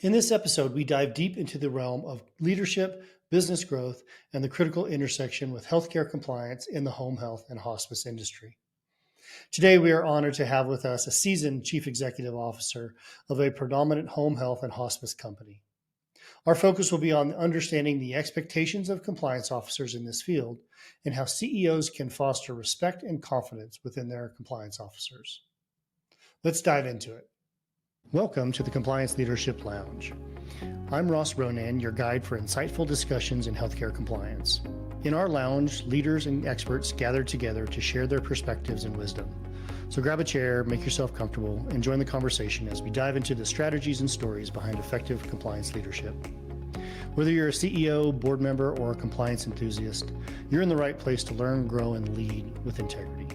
In this episode, we dive deep into the realm of leadership, business growth, and the critical intersection with healthcare compliance in the home health and hospice industry. Today, we are honored to have with us a seasoned chief executive officer of a predominant home health and hospice company. Our focus will be on understanding the expectations of compliance officers in this field and how CEOs can foster respect and confidence within their compliance officers. Let's dive into it. Welcome to the Compliance Leadership Lounge. I'm Ross Ronan, your guide for insightful discussions in healthcare compliance. In our lounge, leaders and experts gather together to share their perspectives and wisdom. So grab a chair, make yourself comfortable, and join the conversation as we dive into the strategies and stories behind effective compliance leadership. Whether you're a CEO, board member, or a compliance enthusiast, you're in the right place to learn, grow, and lead with integrity.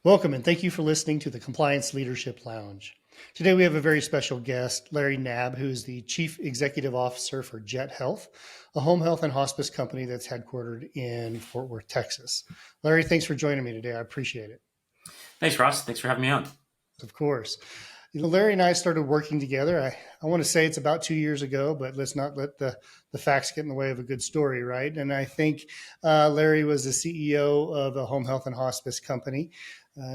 Welcome and thank you for listening to the Compliance Leadership Lounge. Today we have a very special guest, Larry Nabb, who is the Chief Executive Officer for Jet Health, a home health and hospice company that's headquartered in Fort Worth, Texas. Larry, thanks for joining me today. I appreciate it. Thanks, Ross. Thanks for having me on. Of course. Larry and I started working together. I want to say it's about 2 years ago, but let's not let the facts get in the way of a good story, right? And I think Larry was the CEO of a home health and hospice company.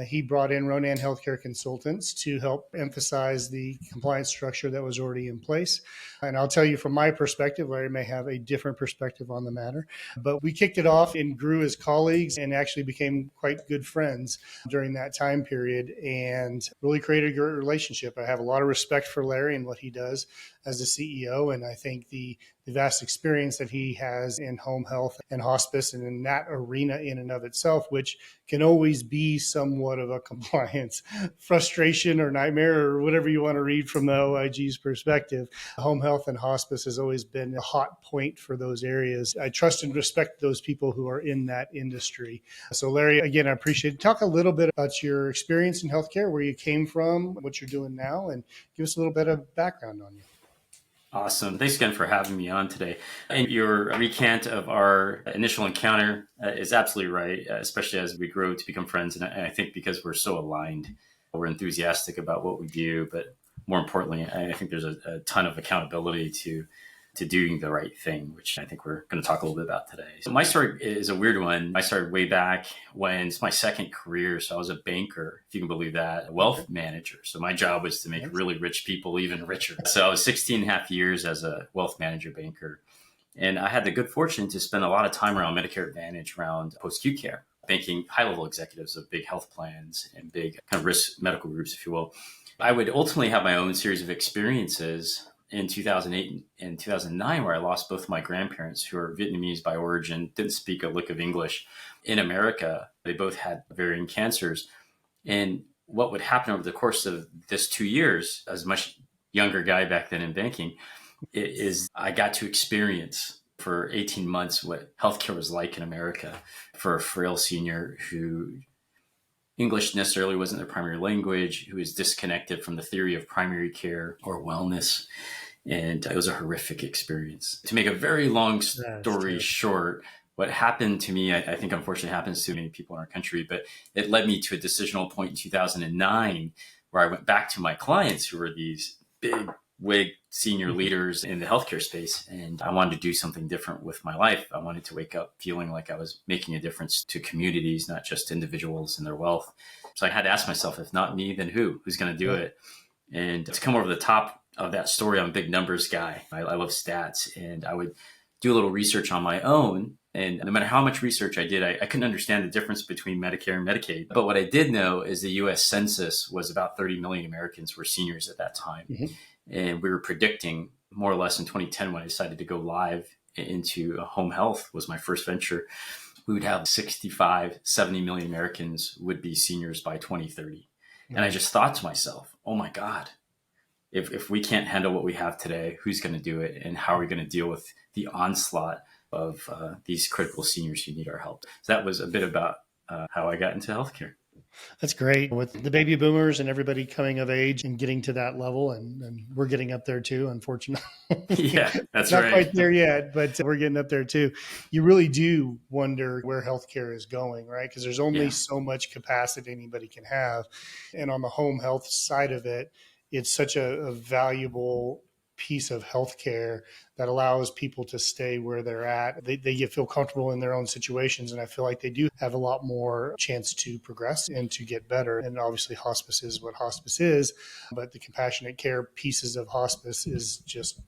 He brought in Ronan Healthcare Consultants to help emphasize the compliance structure that was already in place. And I'll tell you from my perspective, Larry may have a different perspective on the matter, but we kicked it off and grew as colleagues and actually became quite good friends during that time period and really created a great relationship. I have a lot of respect for Larry and what he does as the CEO. And I think the vast experience that he has in home health and hospice and in that arena in and of itself, which can always be somewhat of a compliance frustration or nightmare or whatever you want to read from the OIG's perspective. Home health and hospice has always been a hot point for those areas. I trust and respect those people who are in that industry. So Larry, again, I appreciate it. Talk a little bit about your experience in healthcare, where you came from, what you're doing now, and give us a little bit of background on you. Awesome. Thanks again for having me on today. And your recant of our initial encounter is absolutely right, especially as we grow to become friends. And I think because we're so aligned, we're enthusiastic about what we do. But more importantly, I think there's a ton of accountability to doing the right thing, which I think we're going to talk a little bit about today. So my story is a weird one. I started way back when it's my second career. So I was a banker, if you can believe that, a wealth manager. So my job was to make really rich people even richer. So I was 16 and a half years as a wealth manager banker. And I had the good fortune to spend a lot of time around Medicare Advantage, around post-acute care, banking high-level executives of big health plans and big kind of risk medical groups, if you will. I would ultimately have my own series of experiences in 2008 and 2009, where I lost both my grandparents, who are Vietnamese by origin, didn't speak a lick of English in America. They both had varying cancers. And what would happen over the course of this 2 years, as a much younger guy back then in banking, is I got to experience for 18 months what healthcare was like in America for a frail senior who English necessarily wasn't their primary language, who was disconnected from the theory of primary care or wellness. And it was a horrific experience. To make a very long story short, what happened to me, I think unfortunately happens to many people in our country, but it led me to a decisional point in 2009 where I went back to my clients who were these big wig senior leaders in the healthcare space. And I wanted to do something different with my life. I wanted to wake up feeling like I was making a difference to communities, not just individuals and their wealth. So I had to ask myself, if not me, then who? Who's going to do it? And to come over the top of that story, I'm a big numbers guy. I love stats, and I would do a little research on my own. And no matter how much research I did, I couldn't understand the difference between Medicare and Medicaid. But what I did know is the U.S. Census was about 30 million Americans were seniors at that time. Mm-hmm. And we were predicting more or less in 2010, when I decided to go live into home health, was my first venture, we would have 65, 70 million Americans would be seniors by 2030. Mm-hmm. And I just thought to myself, oh my God, if we can't handle what we have today, who's going to do it? And how are we going to deal with the onslaught of these critical seniors who need our help? So that was a bit about how I got into healthcare. That's great with the baby boomers and everybody coming of age and getting to that level. And we're getting up there too, unfortunately. Yeah, that's Not right. quite there yet, but we're getting up there too. You really do wonder where healthcare is going, right? Because there's only Yeah, so much capacity anybody can have. And on the home health side of it, it's such a valuable piece of healthcare that allows people to stay where they're at. They get feel comfortable in their own situations, and I feel like they do have a lot more chance to progress and to get better. And obviously, hospice is what hospice is, but the compassionate care pieces of hospice is just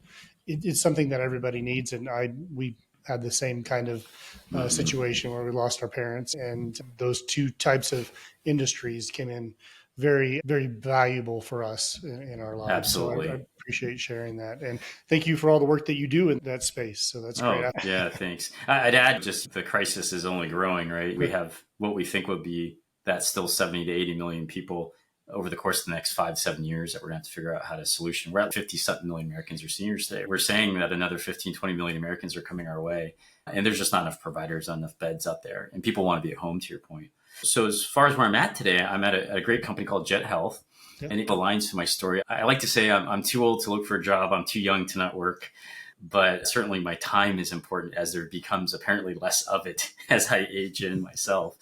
it's something that everybody needs. And we had the same kind of hmm situation where we lost our parents, and those two types of industries came in very valuable for us in our lives. So I absolutely. appreciate sharing that, and thank you for all the work that you do in that space. So that's great. Oh, yeah, thanks. I'd add just the crisis is only growing, right? We have what we think would be that still 70 to 80 million people over the course of the next 5, 7 years that we're going to have to figure out how to solution. We're at 50 something million Americans are seniors today. We're saying that another 15, 20 million Americans are coming our way. And there's just not enough providers, not enough beds out there. And people want to be at home, to your point. So as far as where I'm at today, I'm at a great company called Jet Health. Yeah. And it aligns to my story. I like to say I'm too old to look for a job. I'm too young to not work. But certainly my time is important as there becomes apparently less of it as I age in myself.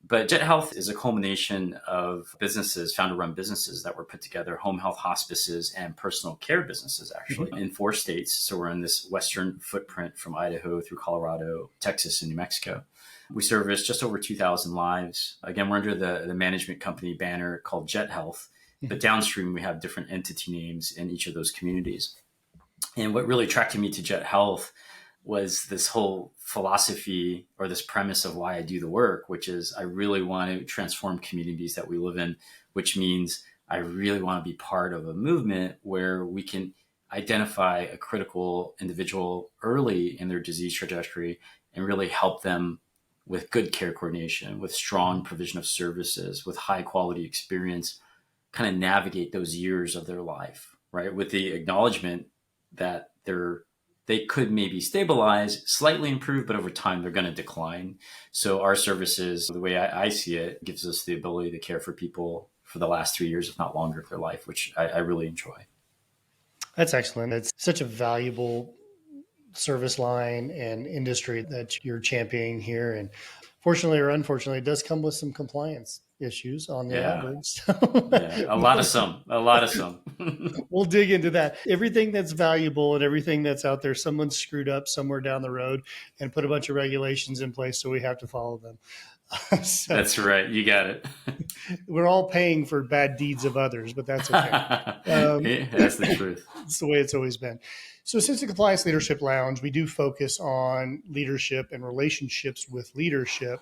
But Jet Health is a culmination of businesses, founder run businesses that were put together, home health hospices and personal care businesses, actually, Mhm. in 4 states. So we're in this Western footprint from Idaho through Colorado, Texas, and New Mexico. We service just over 2,000 lives. Again, we're under the management company banner called Jet Health. But downstream, we have different entity names in each of those communities. And what really attracted me to Jet Health was this whole philosophy or this premise of why I do the work, which is I really want to transform communities that we live in, which means I really want to be part of a movement where we can identify a critical individual early in their disease trajectory and really help them with good care coordination, with strong provision of services, with high quality experience, kind of navigate those years of their life, right? With the acknowledgement that they could maybe stabilize, slightly improve, but over time they're going to decline. So our services, the way I see it, gives us the ability to care for people for the last 3 years, if not longer, of their life, which I really enjoy. That's excellent. It's such a valuable service line and industry that you're championing here. And fortunately or unfortunately, it does come with some compliance issues on the Yeah. outwards. Yeah. A lot of some, a lot of some. We'll dig into that. Everything that's valuable and everything that's out there, someone's screwed up somewhere down the road and put a bunch of regulations in place, so we have to follow them. So That's right. You got it. we're all paying for bad deeds of others, but that's okay. Um, That's the truth. it's the way it's always been. So, since the Compliance Leadership Lounge, we do focus on leadership and relationships with leadership.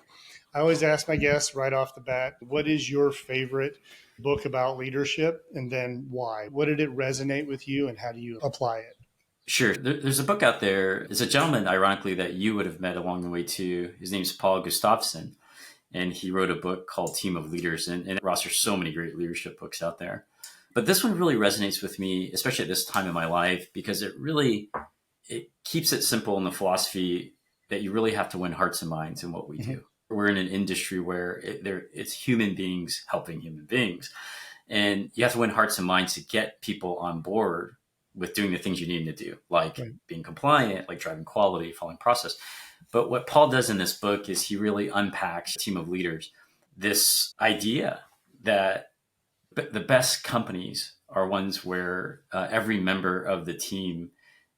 I always ask my guests right off the bat, what is your favorite book about leadership, and then why? What did it resonate with you, and how do you apply it? Sure. There's a book out there. There's a gentleman, ironically, that you would have met along the way too. His name's Paul Gustafson, and he wrote a book called Team of Leaders. And Ross, there's so many great leadership books out there. But this one really resonates with me, especially at this time in my life, because it keeps it simple in the philosophy that you really have to win hearts and minds in what we Mm-hmm. do. We're in an industry where it's human beings helping human beings. And you have to win hearts and minds to get people on board with doing the things you need them to do, like Right. being compliant, like driving quality, following process. But what Paul does in this book is he really unpacks a team of leaders, this idea that the best companies are ones where every member of the team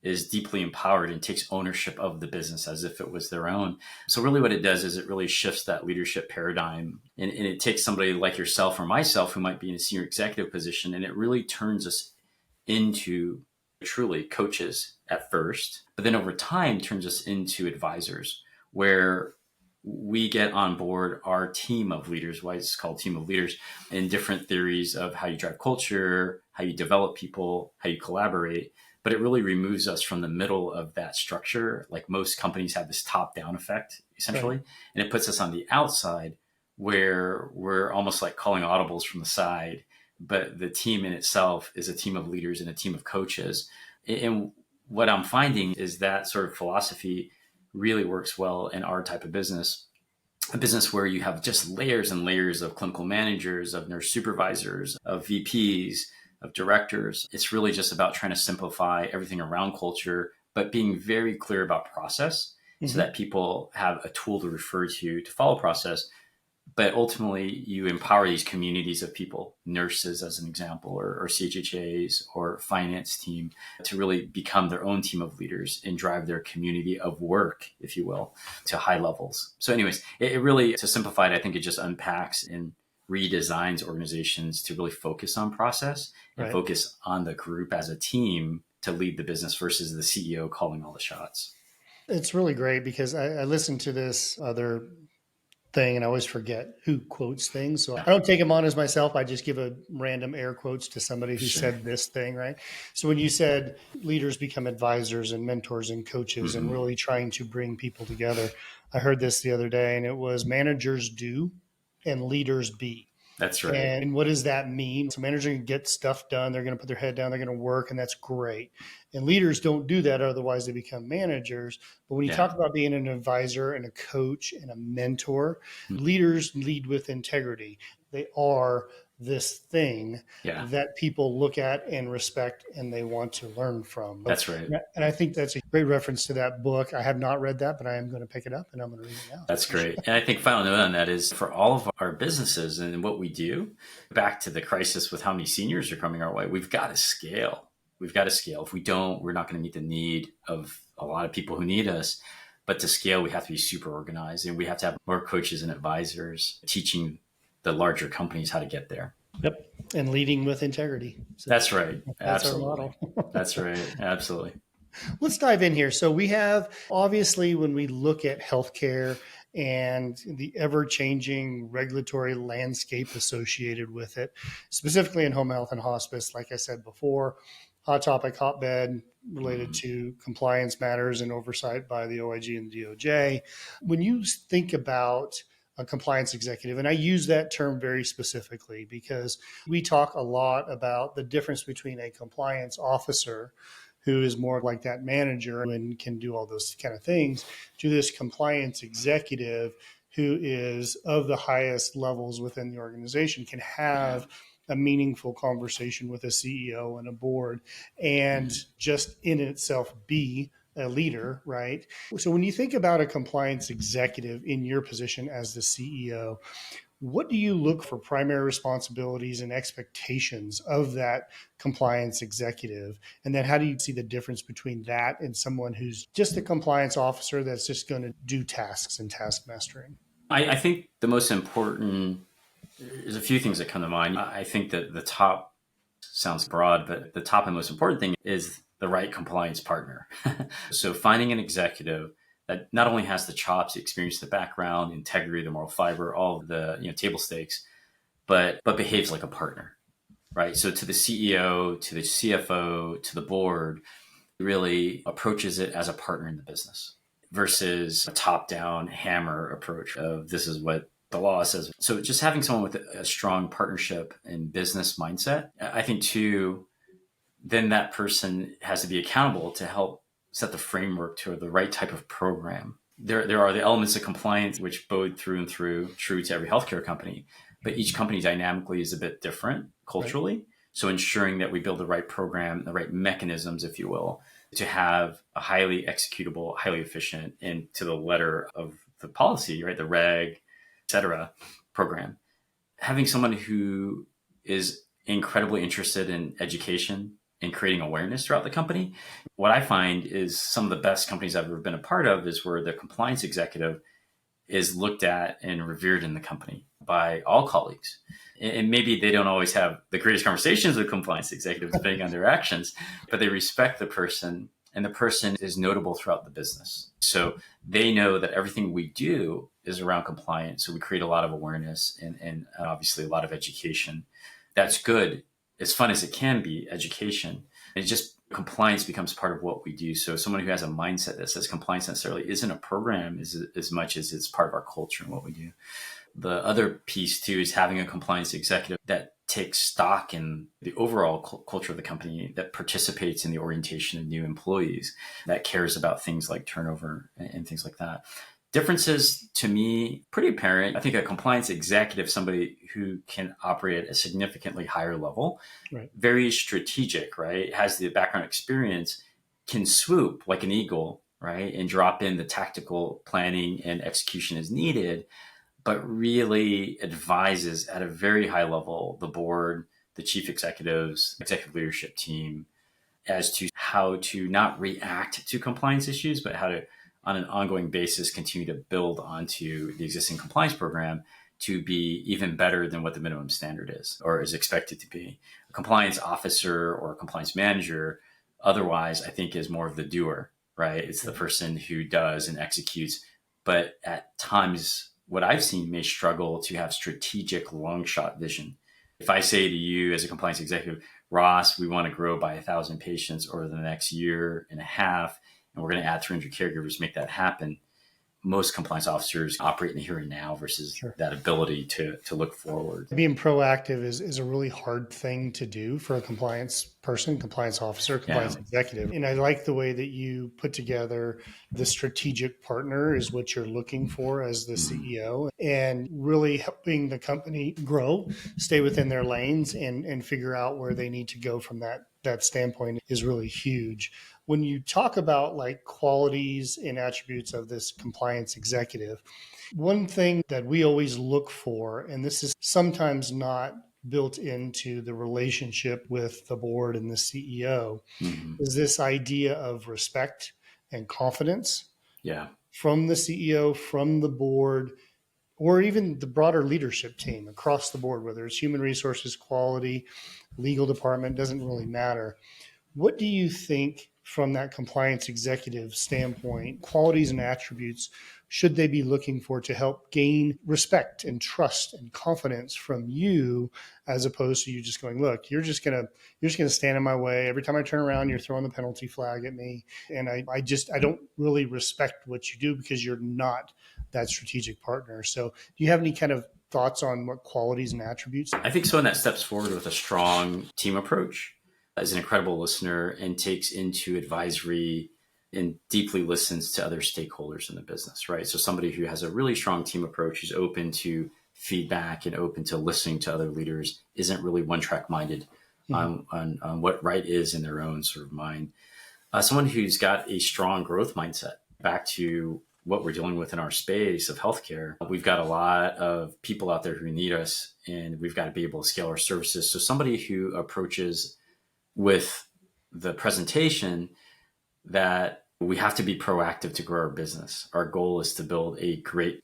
is deeply empowered and takes ownership of the business as if it was their own. So really what it does is it really shifts that leadership paradigm, and it takes somebody like yourself or myself who might be in a senior executive position, and it really turns us into truly coaches at first, but then over time turns us into advisors where we get on board our team of leaders, why it's called team of leaders, and different theories of how you drive culture, how you develop people, how you collaborate. But it really removes us from the middle of that structure. Like most companies have this top down effect, essentially, Right. and it puts us on the outside where we're almost like calling audibles from the side. But the team in itself is a team of leaders and a team of coaches. And what I'm finding is that sort of philosophy really works well in our type of business. a business where you have just layers and layers of clinical managers, of nurse supervisors, of VPs, of directors. It's really just about trying to simplify everything around culture, but being very clear about process so Hmm. that people have a tool to refer to follow process. But ultimately, you empower these communities of people, nurses as an example, or CHHAs or finance team, to really become their own team of leaders and drive their community of work, if you will, to high levels. So anyways, it really, to simplify it, I think it just unpacks and redesigns organizations to really focus on process and Right. focus on the group as a team to lead the business versus the CEO calling all the shots. It's really great because I listened to this other thing and I always forget who quotes things. So Yeah, I don't take them on as myself. I just give a random air quotes to somebody who sure. said this thing, right? So when you said leaders become advisors and mentors and coaches and Hmm. really trying to bring people together, I heard this the other day and it was managers do and leaders be. That's right. And what does that mean? So managers can get stuff done. They're going to put their head down. They're going to work, and that's great. And leaders don't do that, otherwise they become managers. But when you Yeah. talk about being an advisor and a coach and a mentor, leaders lead with integrity. They are this thing Yeah, that people look at and respect and they want to learn from. So, that's right. and I think that's a great reference to that book. I have not read that, but I am going to pick it up and I'm going to read it now. That's great. And I think final note on that is for all of our businesses and what we do, back to the crisis with how many seniors are coming our way, we've got to scale. We've got to scale. If we don't, we're not going to meet the need of a lot of people who need us. But to scale, we have to be super organized and we have to have more coaches and advisors teaching the larger companies how to get there. Yep. And leading with integrity. So That's right. that's our Absolutely. model. That's right. Absolutely. Let's dive in here. So we have obviously when we look at healthcare and the ever-changing regulatory landscape associated with it, specifically in home health and hospice, like I said before, hot topic, hotbed related Mhm. to compliance matters and oversight by the OIG and the DOJ. When you think about a compliance executive, and I use that term very specifically because we talk a lot about the difference between a compliance officer who is more like that manager and can do all those kind of things, to this compliance executive who is of the highest levels within the organization, can Yeah. have a meaningful conversation with a CEO and a board and Mhm. just in itself be a leader, right? So when you think about a compliance executive in your position as the CEO, what do you look for primary responsibilities and expectations of that compliance executive? And then how do you see the difference between that and someone who's just a compliance officer that's just going to do tasks and task mastering? I think the most important, there's a few things that come to mind. I think that the top sounds broad, but the top and most important thing is the right compliance partner. So finding an executive that not only has the chops, the experience, the background, integrity, the moral fiber, all of the table stakes, but behaves like a partner, right? So to the CEO, to the CFO, to the board, really approaches it as a partner in the business versus a top-down hammer approach of this is what the law says. So just having someone with a strong partnership and business mindset, I think too, then that person has to be accountable to help set the framework to the right type of program. There are the elements of compliance which bode through and through true to every healthcare company, but each company dynamically is a bit different Right. culturally. So ensuring that we build the right program, the right mechanisms, if you will, to have a highly executable, highly efficient, and to the letter of the policy, right, the reg, et cetera, program. Having someone who is incredibly interested in education and creating awareness throughout the company. What I find is some of the best companies I've ever been a part of is where the compliance executive is looked at and revered in the company by all colleagues. And maybe they don't always have the greatest conversations with compliance executives depending on their actions, but they respect the person and the person is notable throughout the business. So they know that everything we do is around compliance. So we create a lot of awareness and obviously a lot of education. That's good. As fun as it can be, education. It just compliance becomes part of what we do. So someone who has a mindset that says compliance necessarily isn't a program as much as it's part of our culture and what we do. The other piece too is having a compliance executive that takes stock in the overall culture of the company, that participates in the orientation of new employees, that cares about things like turnover and things like that. Differences to me, pretty apparent. I think a compliance executive, somebody who can operate at a significantly higher level, Right. very strategic, right? Has the background experience, can swoop like an eagle, right? And drop in the tactical planning and execution as needed, but really advises at a very high level the board, the chief executives, executive leadership team as to how to not react to compliance issues, but how to, on an ongoing basis, continue to build onto the existing compliance program to be even better than what the minimum standard is or is expected to be. A compliance officer or a compliance manager, otherwise, I think is more of the doer, right? It's the person who does and executes, but at times, what I've seen may struggle to have strategic long shot vision. If I say to you as a compliance executive, Ross, we want to grow by 1,000 patients over the next year and a half, and we're going to add 300 caregivers, make that happen. Most compliance officers operate in the here and now versus Sure. that ability to look forward. Being proactive is a really hard thing to do for a compliance person, compliance officer, Yeah. compliance executive. And I like the way that you put together the strategic partner is what you're looking for as the CEO, and really helping the company grow, stay within their lanes, and figure out where they need to go from that standpoint is really huge. When you talk about like qualities and attributes of this compliance executive, one thing that we always look for, and this is sometimes not built into the relationship with the board and the CEO, Mm-hmm. is this idea of respect and confidence Yeah. from the CEO, from the board, or even the broader leadership team across the board, whether it's human resources, quality, legal department, doesn't really matter. What do you think from that compliance executive standpoint, qualities and attributes should they be looking for to help gain respect and trust and confidence from you, as opposed to you just going, look, you're just gonna stand in my way. Every time I turn around, you're throwing the penalty flag at me. And I don't really respect what you do because you're not that strategic partner. So do you have any kind of thoughts on what qualities and attributes? I think someone that steps forward with a strong team approach, is an incredible listener and takes into advisory and deeply listens to other stakeholders in the business, right? So somebody who has a really strong team approach, who's open to feedback and open to listening to other leaders, isn't really one track minded on what right is in their own sort of mind. Someone who's got a strong growth mindset. Back to what we're dealing with in our space of healthcare, we've got a lot of people out there who need us, and we've got to be able to scale our services. So somebody who approaches with the presentation that we have to be proactive to grow our business. Our goal is to build a great,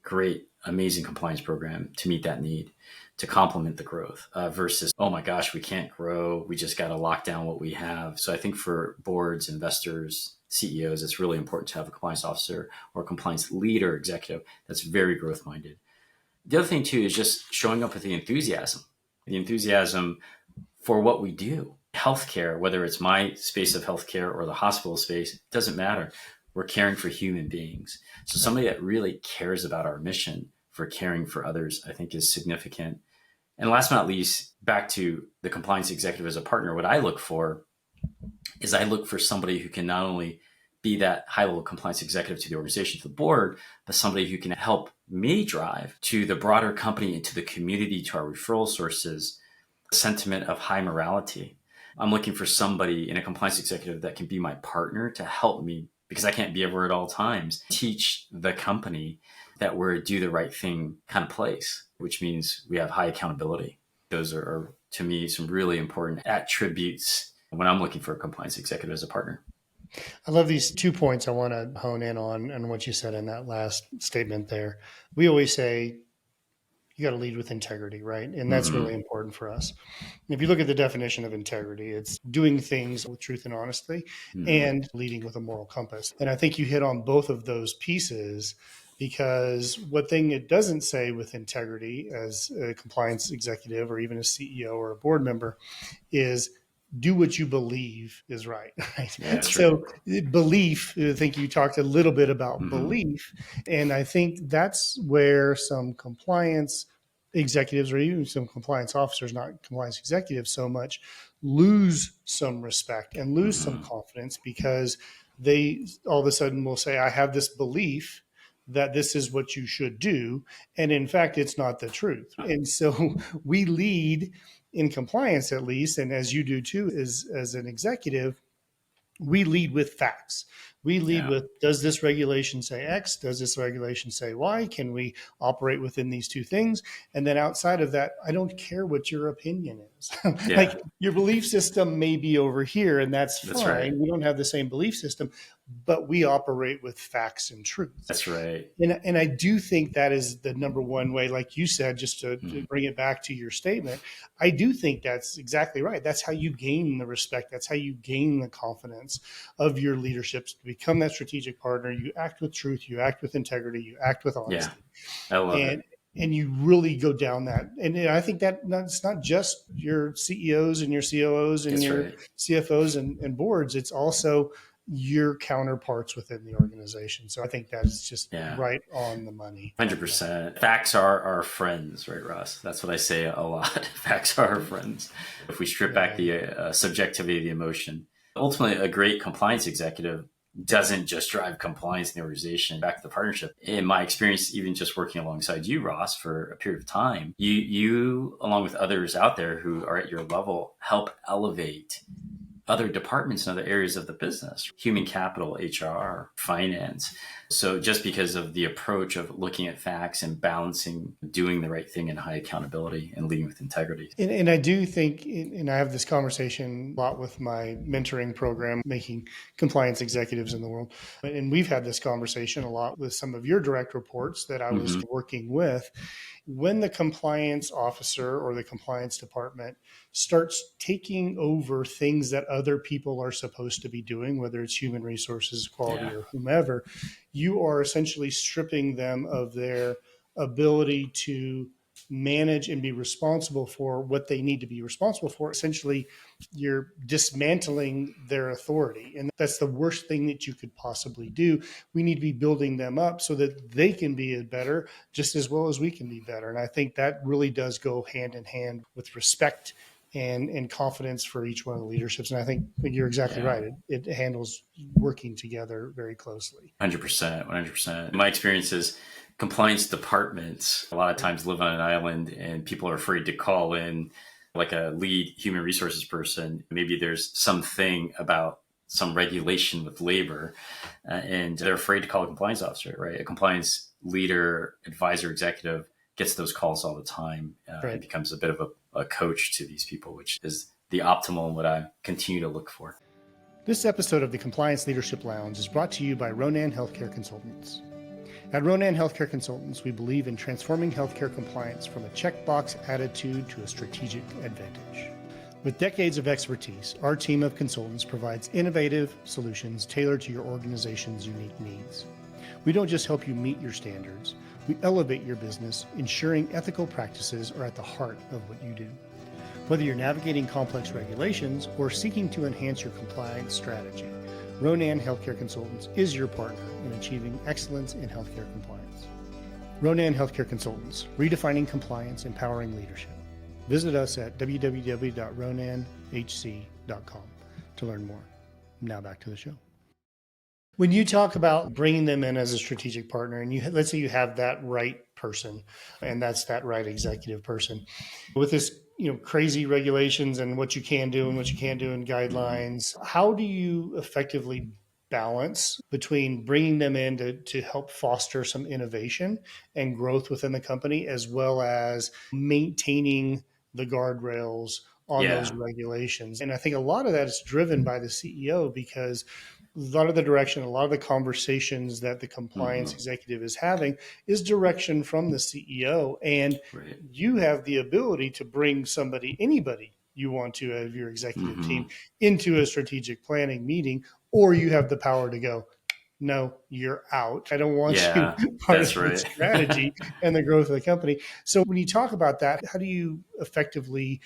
amazing compliance program to meet that need, to complement the growth versus, oh my gosh, we can't grow. We just got to lock down what we have. So I think for boards, investors, CEOs, it's really important to have a compliance officer or a compliance leader, executive that's very growth minded. The other thing too is just showing up with the enthusiasm for what we do. Healthcare, whether it's my space of healthcare or the hospital space, doesn't matter. We're caring for human beings. So somebody that really cares about our mission for caring for others, I think is significant. And last but not least, back to the compliance executive as a partner, what I look for is I look for somebody who can not only be that high level compliance executive to the organization, to the board, but somebody who can help me drive to the broader company and to the community, to our referral sources, a sentiment of high morality. I'm looking for somebody in a compliance executive that can be my partner to help me, because I can't be everywhere at all times, teach the company that we're a do the right thing kind of place, which means we have high accountability. Those are to me, some really important attributes when I'm looking for a compliance executive as a partner. I love these 2 points I want to hone in on and what you said in that last statement there. We always say you got to lead with integrity, right? And that's really important for us. And if you look at the definition of integrity, it's doing things with truth and honesty and leading with a moral compass. And I think you hit on both of those pieces, because what thing it doesn't say with integrity as a compliance executive or even a CEO or a board member is do what you believe is right. Right? Yeah, So belief, I think you talked a little bit about belief. And I think that's where some compliance executives or even some compliance officers, not compliance executives so much, lose some respect and lose some confidence, because they all of a sudden will say, I have this belief that this is what you should do. And in fact, it's not the truth. And so we lead in compliance, at least, and as you do too, as an executive, we lead with facts. We lead Yeah, with, does this regulation say X? Does this regulation say Y? Can we operate within these two things? And then outside of that, I don't care what your opinion is. yeah, Like your belief system may be over here, and that's that's right. fine. We don't have the same belief system, but we operate with facts and truth. That's right. And I do think that is the number one way, like you said, just to Mhm. bring it back to your statement. I do think that's exactly right. That's how you gain the respect. That's how you gain the confidence of your leadership to become that strategic partner. You act with truth, you act with integrity, you act with Yeah, honesty, I love it. and you really go down that. And I think that it's not just your CEOs and your COOs and That's your right. CFOs and boards. It's also your counterparts within the organization. So I think that's just Yeah. right on the money. 100%. Facts are our friends, right, Ross? That's what I say a lot. Facts are our friends. If we strip back the subjectivity of the emotion, ultimately, a great compliance executive doesn't just drive compliance in the organization. Back to the partnership. In my experience, even just working alongside you, Ross, for a period of time, you along with others out there who are at your level, help elevate other departments and other areas of the business, human capital, HR, finance. So just because of the approach of looking at facts and balancing, doing the right thing in high accountability and leading with integrity. And I do think, and I have this conversation a lot with my mentoring program, making compliance executives in the world. And we've had this conversation a lot with some of your direct reports that I was working with. When the compliance officer or the compliance department starts taking over things that other people are supposed to be doing, whether it's human resources, quality, or whomever, you are essentially stripping them of their ability to manage and be responsible for what they need to be responsible for. Essentially, you're dismantling their authority. And that's the worst thing that you could possibly do. We need to be building them up so that they can be better just as well as we can be better. And I think that really does go hand in hand with respect and confidence for each one of the leaderships. And I think you're exactly right. It handles working together very closely. 100%, 100%. My experience is compliance departments a lot of times live on an island and people are afraid to call in like a lead human resources person. Maybe there's something about some regulation with labor and they're afraid to call a compliance officer, right? A compliance leader, advisor, executive gets those calls all the time and becomes a bit of a coach to these people, which is the optimal and what I continue to look for. This episode of the Compliance Leadership Lounge is brought to you by Ronan Healthcare Consultants. At Ronan Healthcare Consultants, we believe in transforming healthcare compliance from a checkbox attitude to a strategic advantage. With decades of expertise, our team of consultants provides innovative solutions tailored to your organization's unique needs. We don't just help you meet your standards, we elevate your business, ensuring ethical practices are at the heart of what you do. Whether you're navigating complex regulations or seeking to enhance your compliance strategy, Ronan Healthcare Consultants is your partner in achieving excellence in healthcare compliance. Ronan Healthcare Consultants, redefining compliance, empowering leadership. Visit us at www.ronanhc.com to learn more. Now back to the show. When you talk about bringing them in as a strategic partner, and let's say you have that right person, and that's that right executive person, with this crazy regulations and what you can do and what you can't do in guidelines, how do you effectively balance between bringing them in to help foster some innovation and growth within the company, as well as maintaining the guardrails on those regulations? And I think a lot of that is driven by the CEO, because a lot of the direction, a lot of the conversations that the compliance executive is having is direction from the CEO. And you have the ability to bring anybody you want to out of your executive team into a strategic planning meeting, or you have the power to go, no, you're out. I don't want you part of the strategy and the growth of the company. So when you talk about that, how do you effectively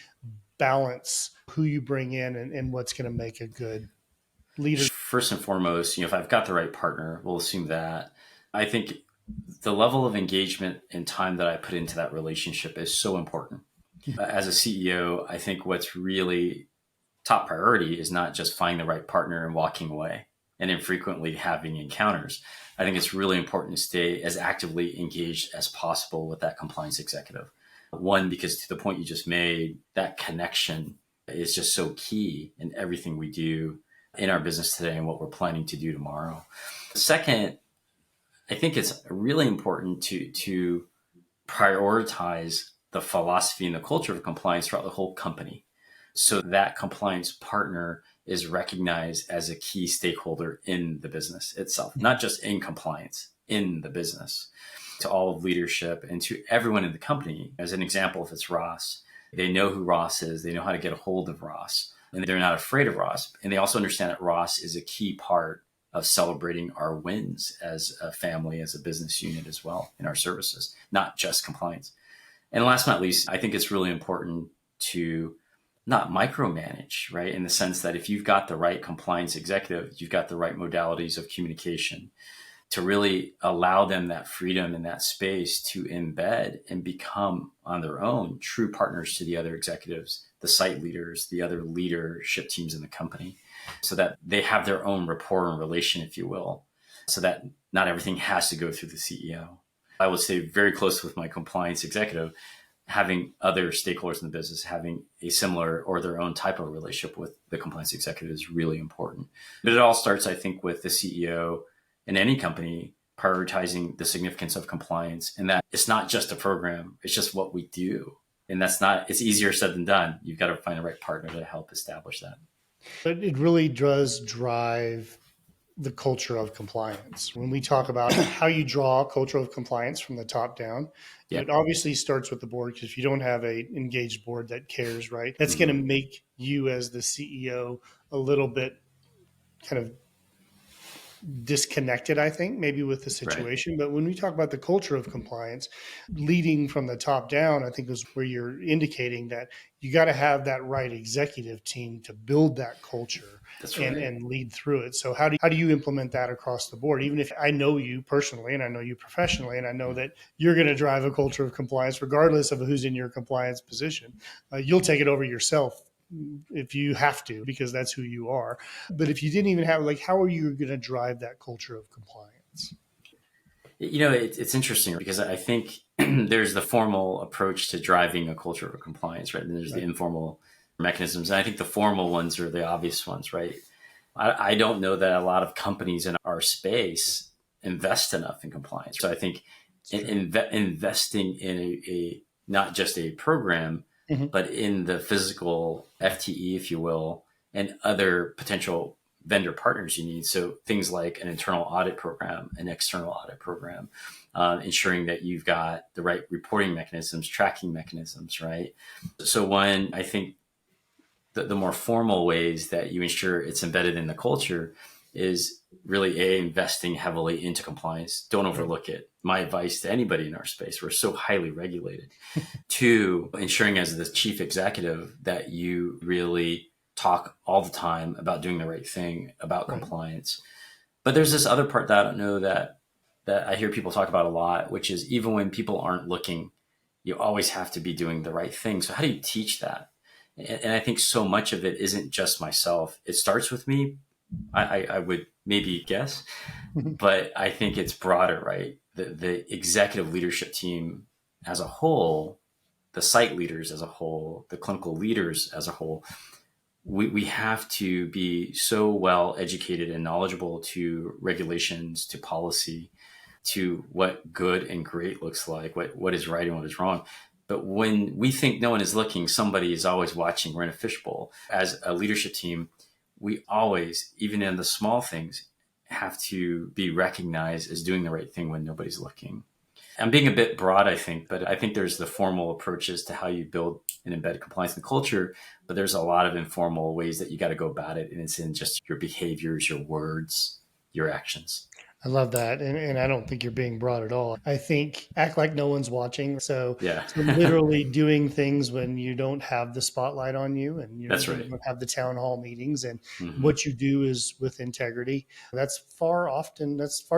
balance who you bring in and what's going to make a good leader? First and foremost, if I've got the right partner, we'll assume that. I think the level of engagement and time that I put into that relationship is so important. As a CEO, I think what's really top priority is not just finding the right partner and walking away. and infrequently having encounters. I think it's really important to stay as actively engaged as possible with that compliance executive. One, because to the point you just made, that connection is just so key in everything we do in our business today and what we're planning to do tomorrow. Second, I think it's really important to prioritize the philosophy and the culture of compliance throughout the whole company, so that compliance partner is recognized as a key stakeholder in the business itself, not just in compliance, in the business, to all of leadership and to everyone in the company. As an example, if it's Ross, they know who Ross is, they know how to get a hold of Ross, and they're not afraid of Ross. And they also understand that Ross is a key part of celebrating our wins as a family, as a business unit as well in our services, not just compliance. And last but not least, I think it's really important to not micromanage, right? In the sense that if you've got the right compliance executive, you've got the right modalities of communication, to really allow them that freedom and that space to embed and become on their own true partners to the other executives, the site leaders, the other leadership teams in the company, so that they have their own rapport and relation, if you will, so that not everything has to go through the CEO. I would say very close with my compliance executive, having other stakeholders in the business having a similar or their own type of relationship with the compliance executive is really important. But it all starts, I think, with the CEO in any company prioritizing the significance of compliance, and that it's not just a program, it's just what we do. And it's easier said than done. You've got to find the right partner to help establish that. But it really does drive the culture of compliance. When we talk about how you draw a culture of compliance from the top down, Yeah. it obviously starts with the board, because if you don't have a engaged board that cares, right, that's going to make you as the CEO a little bit kind of disconnected, I think, maybe with the situation. Right. But when we talk about the culture of compliance, leading from the top down, I think is where you're indicating that you got to have that right executive team to build that culture. That's right. And lead through it. So how do you implement that across the board? Even if I know you personally and I know you professionally, and I know that you're going to drive a culture of compliance regardless of who's in your compliance position, you'll take it over yourself if you have to, because that's who you are. But if you didn't even have, like, how are you going to drive that culture of compliance? You know, it's interesting because I think there's the formal approach to driving a culture of compliance, right? And there's the informal mechanisms. And I think the formal ones are the obvious ones, right? I don't know that a lot of companies in our space invest enough in compliance. So I think investing in a not just a program, but in the physical FTE, if you will, and other potential vendor partners you need. So things like an internal audit program, an external audit program, ensuring that you've got the right reporting mechanisms, tracking mechanisms, right? So one, I think the more formal ways that you ensure it's embedded in the culture is really investing heavily into compliance. Don't overlook it. My advice to anybody in our space, we're so highly regulated. Two, ensuring as the chief executive that you really talk all the time about doing the right thing, about compliance. But there's this other part that I don't know that I hear people talk about a lot, which is even when people aren't looking, you always have to be doing the right thing. So how do you teach that? And I think so much of it isn't just myself. It starts with me. I would maybe guess, but I think it's broader, right? The executive leadership team as a whole, the site leaders as a whole, the clinical leaders as a whole, we have to be so well educated and knowledgeable to regulations, to policy, to what good and great looks like, what is right and what is wrong. But when we think no one is looking, somebody is always watching. We're in a fishbowl. As a leadership team, we always, even in the small things, have to be recognized as doing the right thing when nobody's looking. I'm being a bit broad, I think, but I think there's the formal approaches to how you build and embed compliance in the culture, but there's a lot of informal ways that you got to go about it. And it's in just your behaviors, your words, your actions. I love that. And I don't think you're being broad at all. I think act like no one's watching. So, so literally doing things when you don't have the spotlight on you, and you don't have the town hall meetings, and what you do is with integrity. That's far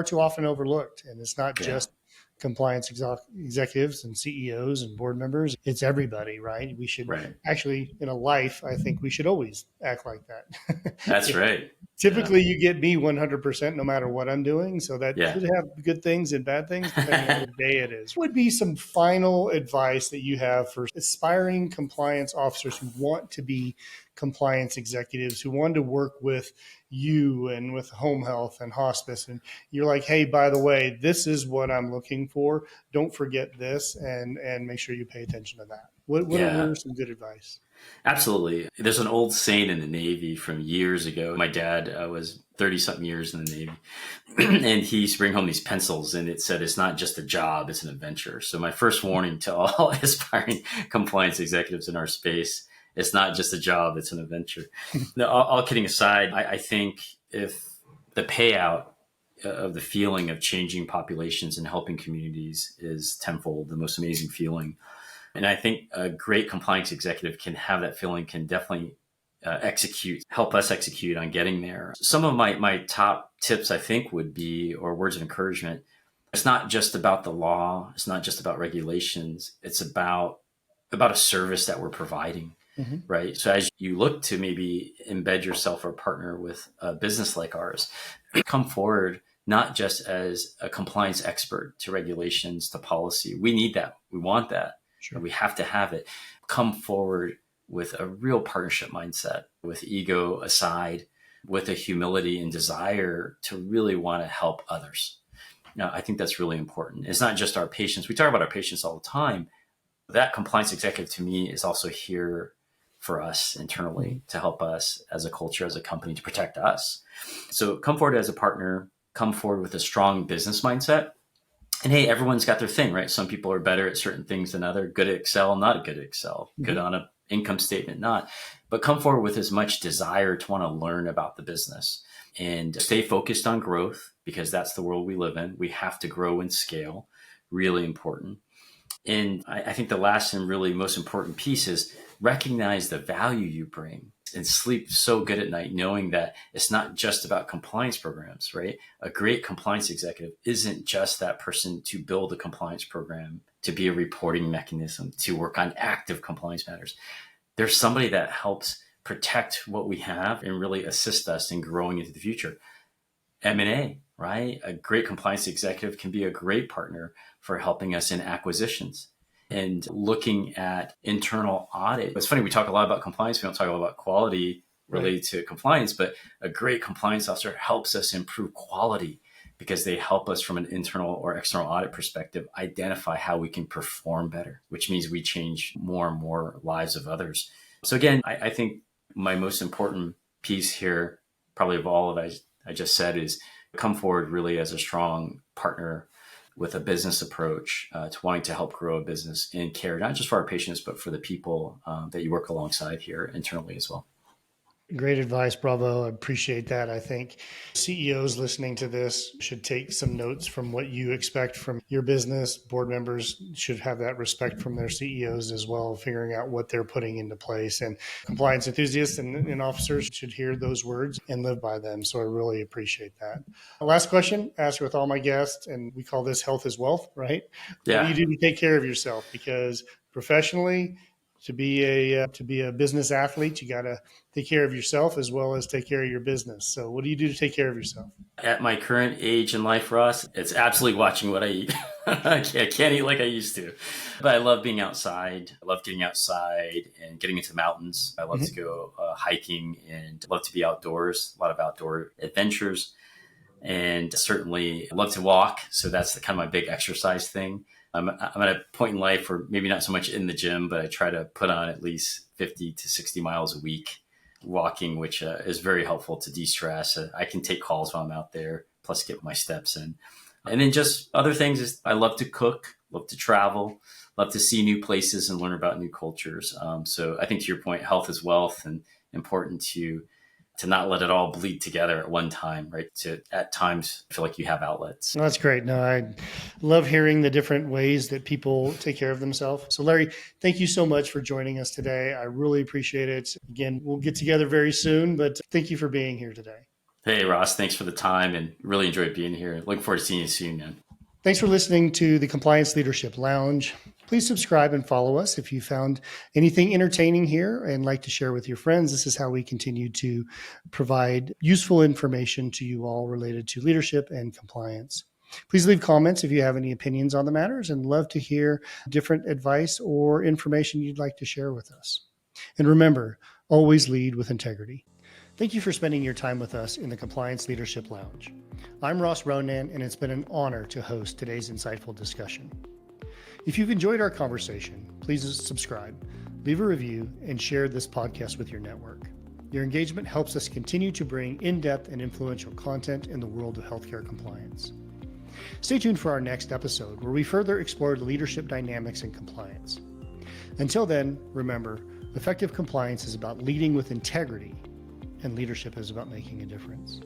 too often overlooked. And it's not just compliance executives and CEOs and board members. It's everybody, right? We should actually, in a life, I think we should always act like that. That's right. Yeah. typically you get me 100% no matter what I'm doing. So that Yeah. could have good things and bad things depending on what day it is. What would be some final advice that you have for aspiring compliance officers who want to be compliance executives, who want to work with you and with home health and hospice? And you're like, hey, by the way, this is what I'm looking for. Don't forget this, and make sure you pay attention to that. What Yeah. are some good advice? Absolutely. There's an old saying in the Navy from years ago. My dad was 30 something years in the Navy, and he used to bring home these pencils, and it said, it's not just a job, it's an adventure. So, my first warning to all aspiring compliance executives in our space, it's not just a job, it's an adventure. No, all kidding aside, I think if the payout of the feeling of changing populations and helping communities is tenfold, the most amazing feeling. And I think a great compliance executive can have that feeling, can definitely help us execute on getting there. Some of my top tips, I think, would be, or words of encouragement. It's not just about the law. It's not just about regulations. It's about a service that we're providing, Mm-hmm. right? So as you look to maybe embed yourself or partner with a business like ours, come forward not just as a compliance expert to regulations, to policy. We need that. We want that. Sure. We have to have it. Come forward with a real partnership mindset, with ego aside, with a humility and desire to really want to help others. Now, I think that's really important. It's not just our patients. We talk about our patients all the time. That compliance executive to me is also here for us internally to help us as a culture, as a company, to protect us. So come forward as a partner, come forward with a strong business mindset. And hey, everyone's got their thing, right? Some people are better at certain things than others, good at Excel, not good at Excel, good Mm-hmm. on an income statement, not. But come forward with as much desire to want to learn about the business and stay focused on growth, because that's the world we live in. We have to grow and scale, really important. And I think the last and really most important piece is recognize the value you bring and sleep so good at night, knowing that it's not just about compliance programs, right? A great compliance executive isn't just that person to build a compliance program, to be a reporting mechanism, to work on active compliance matters. There's somebody that helps protect what we have and really assist us in growing into the future. M&A, right? A great compliance executive can be a great partner for helping us in acquisitions and looking at internal audit. It's funny, we talk a lot about compliance. We don't talk a lot about quality related to compliance, but a great compliance officer helps us improve quality because they help us from an internal or external audit perspective identify how we can perform better, which means we change more and more lives of others. So again, I think my most important piece here, probably of all of it, I just said, is come forward really as a strong partner with a business approach to wanting to help grow a business and care, not just for our patients, but for the people that you work alongside here internally as well. Great advice, Bravo. I appreciate that. I think CEOs listening to this should take some notes from what you expect from your business. Board members should have that respect from their CEOs as well, figuring out what they're putting into place. And compliance enthusiasts and officers should hear those words and live by them. So I really appreciate that. Last question, asked with all my guests, and we call this health is wealth, right? What do you Yeah. do to take care of yourself? Because professionally, to be a business athlete, you got to take care of yourself as well as take care of your business. So what do you do to take care of yourself? At my current age in life, Ross, it's absolutely watching what I eat. I can't eat like I used to, but I love being outside. I love getting outside and getting into the mountains. I love to go hiking and love to be outdoors, a lot of outdoor adventures. And certainly I love to walk. So that's the kind of my big exercise thing. I'm at a point in life where maybe not so much in the gym, but I try to put on at least 50 to 60 miles a week walking, which is very helpful to de-stress. I can take calls while I'm out there, plus get my steps in. And then just other things is I love to cook, love to travel, love to see new places and learn about new cultures. So I think to your point, health is wealth, and important to not let it all bleed together at one time, right? To at times feel like you have outlets. Well, that's great. No, I love hearing the different ways that people take care of themselves. So Larry, thank you so much for joining us today. I really appreciate it. Again, we'll get together very soon, but thank you for being here today. Hey, Ross, thanks for the time and really enjoyed being here. Looking forward to seeing you soon, man. Thanks for listening to the Compliance Leadership Lounge. Please subscribe and follow us if you found anything entertaining here and like to share with your friends. This is how we continue to provide useful information to you all related to leadership and compliance. Please leave comments if you have any opinions on the matters, and love to hear different advice or information you'd like to share with us. And remember, always lead with integrity. Thank you for spending your time with us in the Compliance Leadership Lounge. I'm Ross Ronan, and it's been an honor to host today's insightful discussion. If you've enjoyed our conversation, please subscribe, leave a review, and share this podcast with your network. Your engagement helps us continue to bring in-depth and influential content in the world of healthcare compliance. Stay tuned for our next episode, where we further explore the leadership dynamics in compliance. Until then, remember, effective compliance is about leading with integrity, and leadership is about making a difference.